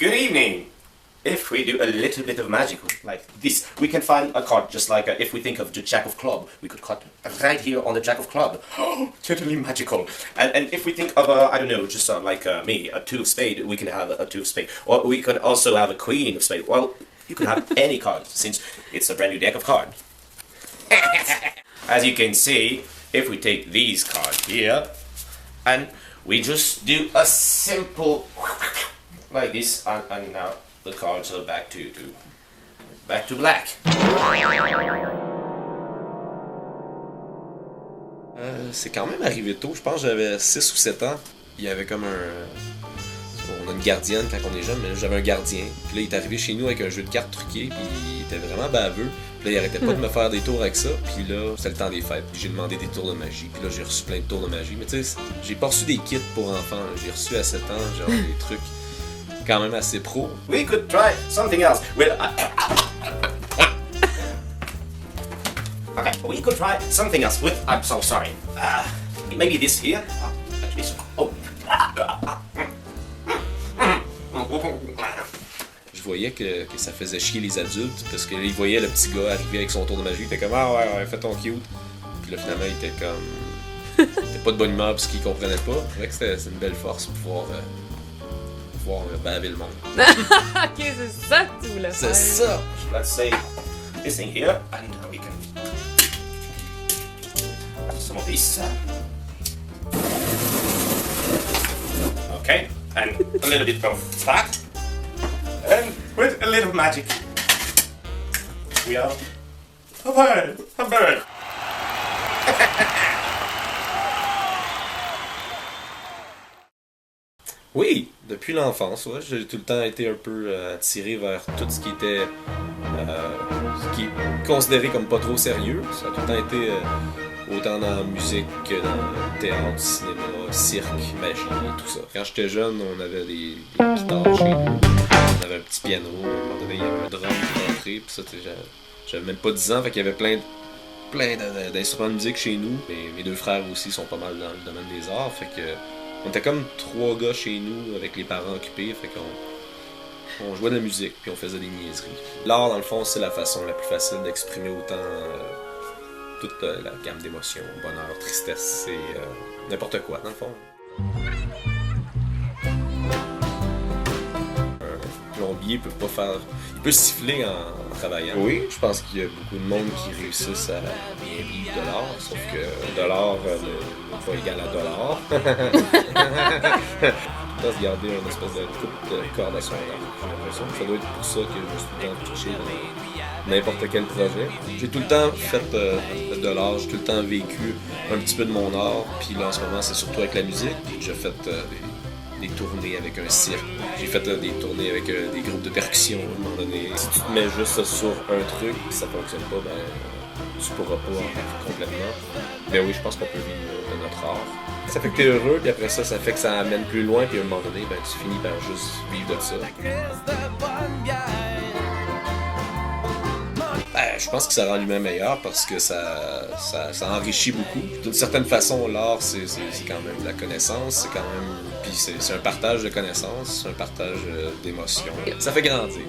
Good evening. If we do a little bit of magic like this, we can find a card just like if we think of the Jack of Club, we could cut right here on the Jack of Club. Totally magical. And if we think of I don't know, just like me, a Two of Spade, we can have a Two of Spade. Or we could also have a Queen of Spade. Well, you can have any card since it's a brand new deck of cards. As you can see, if we take these cards here, and we just do a simple like this, and now the cards are back to black. C'est quand même arrivé tôt, je pense que j'avais 6 ou 7 ans. Il y avait comme on a une gardienne quand on est jeune, mais là, j'avais un gardien. Puis là, il est arrivé chez nous avec un jeu de cartes truqué, puis il était vraiment baveux. Puis là, il arrêtait pas de me faire des tours avec ça. Puis là, c'était le temps des fêtes, puis j'ai demandé des tours de magie. Puis là, j'ai reçu plein de tours de magie. Mais tu sais, j'ai pas reçu des kits pour enfants. Là. J'ai reçu à 7 ans, genre des trucs quand même assez pro. We could try something else. Well, okay, we could try something else with. I'm so sorry. Maybe this here. Actually, oh. Je voyais que ça faisait chier les adultes parce qu'ils voyaient le petit gars arriver avec son tour de magie. Il était comme ah ouais, fais ton cute. Puis là, finalement, il était comme. Il était pas de bonne humeur parce qu'il comprenait pas. C'est vrai que c'est une belle force pour pouvoir baver le monde. Ok, c'est ça que tu voulais faire. C'est ça! Let's say this thing here, and we can some of this. Okay, and a little bit of that, and with a little magic, we are a bird, a bird. Oui, depuis l'enfance, ouais, j'ai tout le temps été un peu attiré vers tout ce qui était ce qui est considéré comme pas trop sérieux. Ça a tout le temps été autant dans la musique que dans le théâtre, cinéma, cirque, magie et tout ça. Quand j'étais jeune, on avait des guitares chez nous, on avait un petit piano, à un moment donné, il y avait un drum qui rentrait, puis ça, j'avais même pas 10 ans, fait qu'il y avait plein d'instruments de musique chez nous. Et mes deux frères aussi sont pas mal dans le domaine des arts, fait que on était comme 3 gars chez nous avec les parents occupés, fait qu'on jouait de la musique puis on faisait des niaiseries. L'art, dans le fond, c'est la façon la plus facile d'exprimer autant toute la gamme d'émotions, bonheur, tristesse, c'est n'importe quoi, dans le fond. Un plombier peut pas faire... Il peut siffler en travaillant. Oui, je pense qu'il y a beaucoup de monde qui réussissent à bien vivre de l'art, sauf que de l'art n'est pas égal à dollar. Je pense garder une espèce de coupe de corde à son art. J'ai l'impression que ça doit être pour ça que je me suis tout le temps touché dans n'importe quel projet. J'ai tout le temps fait de l'art, j'ai tout le temps vécu un petit peu de mon art, puis là en ce moment c'est surtout avec la musique. J'ai fait des tournées avec un cirque. J'ai fait des tournées avec des groupes de percussion à un moment donné. Si tu te mets juste sur un truc et ça fonctionne pas, ben tu pourras pas en faire complètement. Mais oui, je pense qu'on peut vivre de notre art. Ça fait que t'es heureux, puis après ça fait que ça amène plus loin, puis à un moment donné, ben tu finis par juste vivre de ça. Ben, je pense que ça rend l'humain meilleur parce que ça enrichit beaucoup. D'une certaine façon, l'art, c'est quand même de la connaissance, c'est quand même... Puis c'est un partage de connaissances, c'est un partage d'émotions. Ça fait grandir.